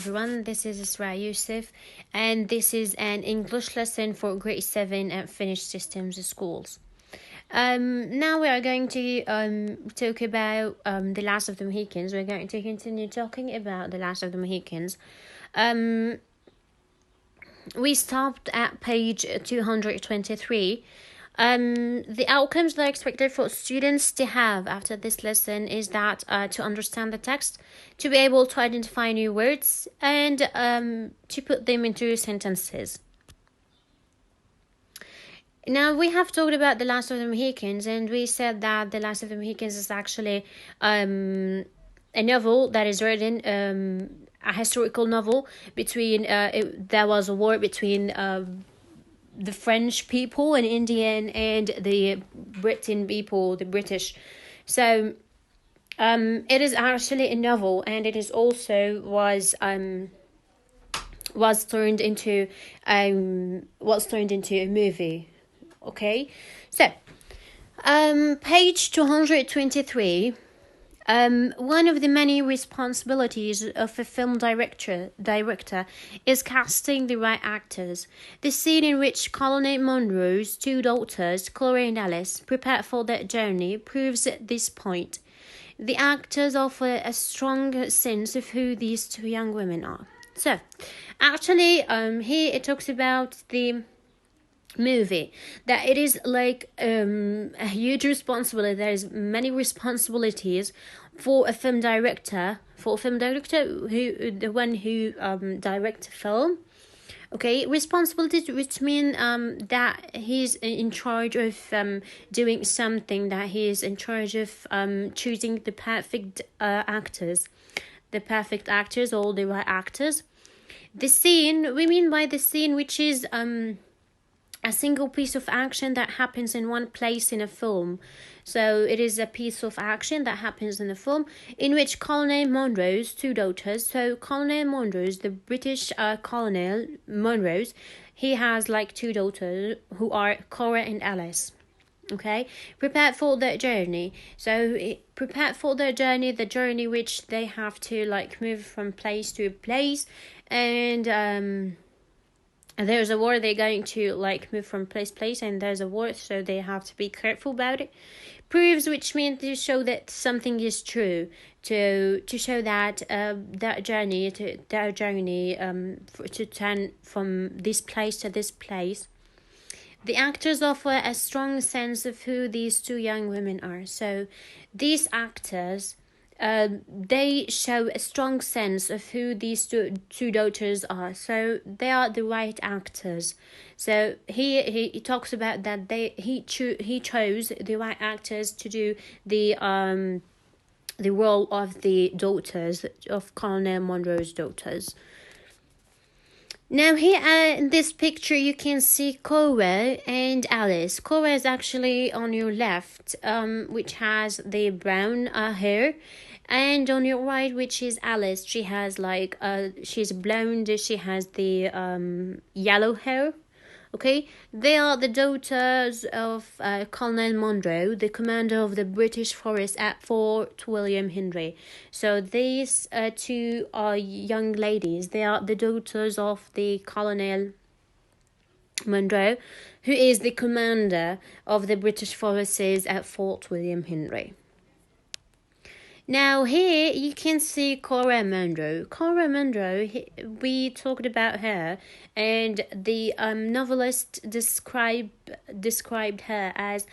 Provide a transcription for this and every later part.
Everyone, this is Isra Yusuf, and this is an English lesson for grade 7 at Finnish Systems Schools. Now we are going to talk about The Last of the Mohicans. We're going to continue talking about The Last of the Mohicans. We stopped at page 223. The outcomes that are expected for students to have after this lesson is that to understand the text, to be able to identify new words, and to put them into sentences. Now, we have talked about The Last of the Mohicans, and we said that The Last of the Mohicans is actually a novel that is written, a historical novel between, there was a war between the French people in India and the Britain people, the British. So it is actually a novel, and it is also was turned into a movie. Okay, so page 223. One of the many responsibilities of a film director is casting the right actors. The scene in which Colonel Munro's two daughters, Cora and Alice, prepare for their journey proves this point. The actors offer a strong sense of who these two young women are. So, actually, here it talks about the movie, that it is like a huge responsibility. There is many responsibilities for a film director, who the one who directs a film. Okay, responsibilities, which mean that he's in charge of doing something, that he is in charge of choosing the perfect actors, or the right actors. The scene, we mean by the scene, which is a single piece of action that happens in one place in a film. So it is a piece of action that happens in a film in which Colonel Munro's two daughters, so Colonel Munro's, the British Colonel Munro's, he has like two daughters who are Cora and Alice. Okay, prepared for their journey. So prepared for their journey, the journey which they have to like move from place to place, and there's a war, they're going to like move from place to place, and there's a war, so they have to be careful about it. Proves, which means to show that something is true, to show that their journey to turn from this place to this place. The actors offer a strong sense of who these two young women are. So these actors, they show a strong sense of who these two daughters are. So they are the right actors. So he talks about that he chose the right actors to do the role of the daughters of Colonel Munro's daughters. Now here in this picture you can see Cora and Alice. Cora is actually on your left, which has the brown hair, and on your right, which is Alice. She has like she's blonde. She has the yellow hair. Okay, they are the daughters of Colonel Munro, the commander of the British force at Fort William Henry. So these two are young ladies. They are the daughters of the Colonel Munro, who is the commander of the British forces at Fort William Henry. Now here you can see Cora Munro. Cora Munro, we talked about her, and the novelist described her as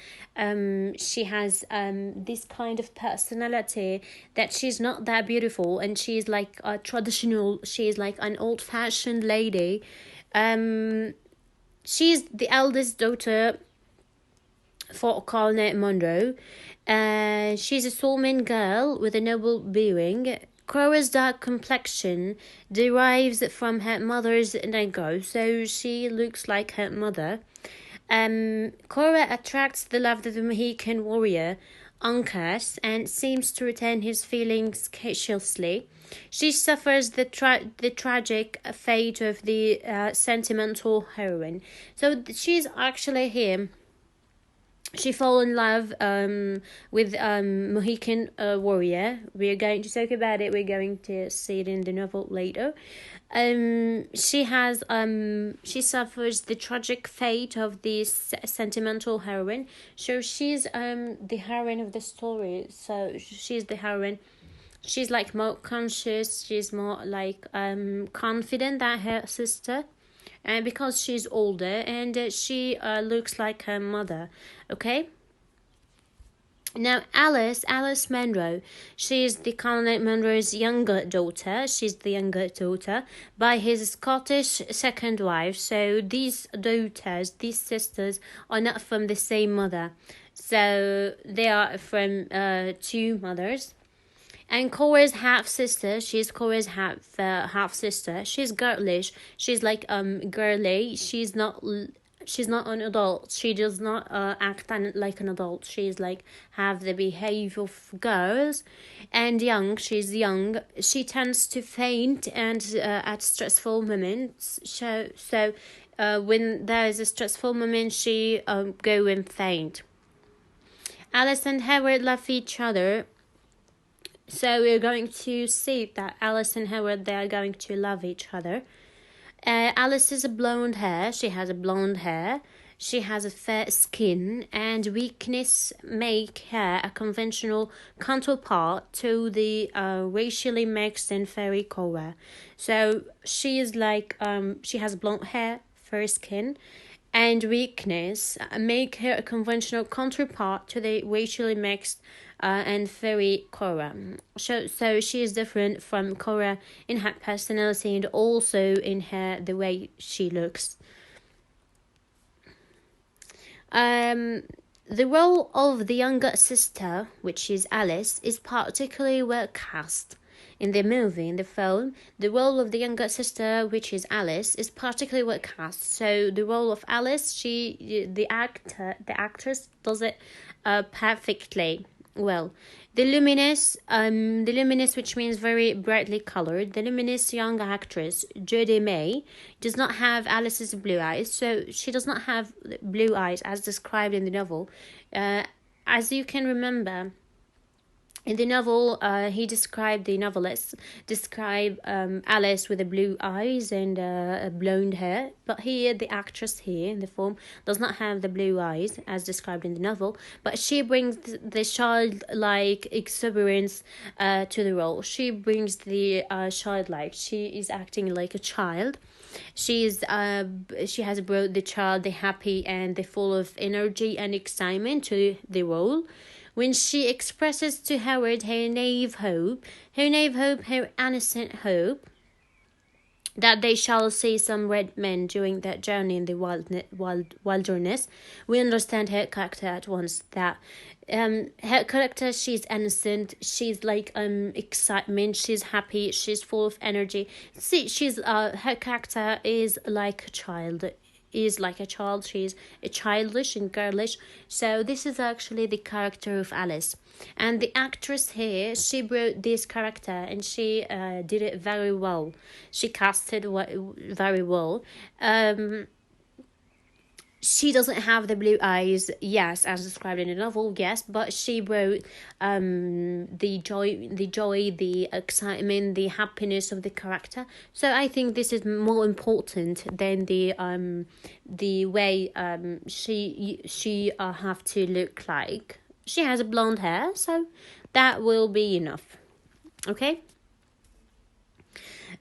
she has this kind of personality, that she's not that beautiful, and she's like a traditional. She's like an old-fashioned lady. She's the eldest daughter for Colonel Munro. She's a Solman girl with a noble bearing. Cora's dark complexion derives from her mother's negro, so she looks like her mother. Cora attracts the love of the Mohican warrior, Uncas, and seems to retain his feelings cautiously. She suffers the tragic fate of the sentimental heroine. So she's actually here she fall in love with Mohican warrior. We're going to talk about it. We're going to see it in the novel later. She suffers the tragic fate of this sentimental heroine. So she's the heroine of the story. So she's the heroine. She's like more conscious. She's more like confident than her sister, and because she's older, and she looks like her mother. Okay. Now, Alice Munro, she's the Colonel Munro's younger daughter. She's the younger daughter by his Scottish second wife. So these daughters, these sisters, are not from the same mother. So they are from two mothers. And Cora's half sister, she's Cora's half sister. She's girlish. She's like girly. She's not an adult. She does not act like an adult. She's like have the behavior of girls, and young. She's young. She tends to faint and at stressful moments. So when there is a stressful moment, she go and faint. Alice and Howard love each other. So we're going to see that Alice and Howard, they are going to love each other. Alice is a blonde hair. She has a blonde hair. She has a fair skin, and weakness make her a conventional counterpart to the racially mixed and fairy Cora. So she is like she has blonde hair, fair skin, and weakness make her a conventional counterpart to the racially mixed and fairy Cora. So she is different from Cora in her personality and also in the way she looks. The role of the younger sister, which is Alice, is particularly well cast. In the movie, in the film, the role of the younger sister, which is Alice, is particularly well cast. So the role of Alice, the actress does it perfectly well. The luminous, which means very brightly colored, the luminous young actress Jodie May does not have Alice's blue eyes. So she does not have blue eyes as described in the novel. As you can remember, in the novel, the novelist described Alice with the blue eyes and blonde hair. But here, the actress here in the film does not have the blue eyes as described in the novel. But she brings the childlike exuberance to the role. She brings the childlike. She is acting like a child. She has brought the child, the happy and the full of energy and excitement to the role. When she expresses to Howard her innocent hope, that they shall see some red men during their journey in the wilderness, we understand her character at once. That her character, she's innocent, she's like excitement, she's happy, she's full of energy. See, her character is like a child. She's a childish and girlish. So this is actually the character of Alice, and the actress here, she brought this character and she did it very well. She casted very well. She doesn't have the blue eyes, yes, as described in the novel, yes, but she brought the joy, the excitement, the happiness of the character. So I think this is more important than the way she have to look like. She has blonde hair, so that will be enough. Okay.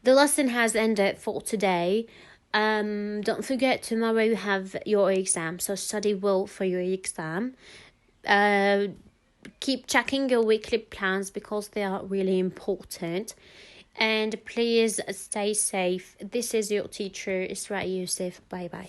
The lesson has ended for today. Don't forget, tomorrow you have your exam, so study well for your exam. Keep checking your weekly plans because they are really important. And please stay safe. This is your teacher, Isra Youssef. Bye bye.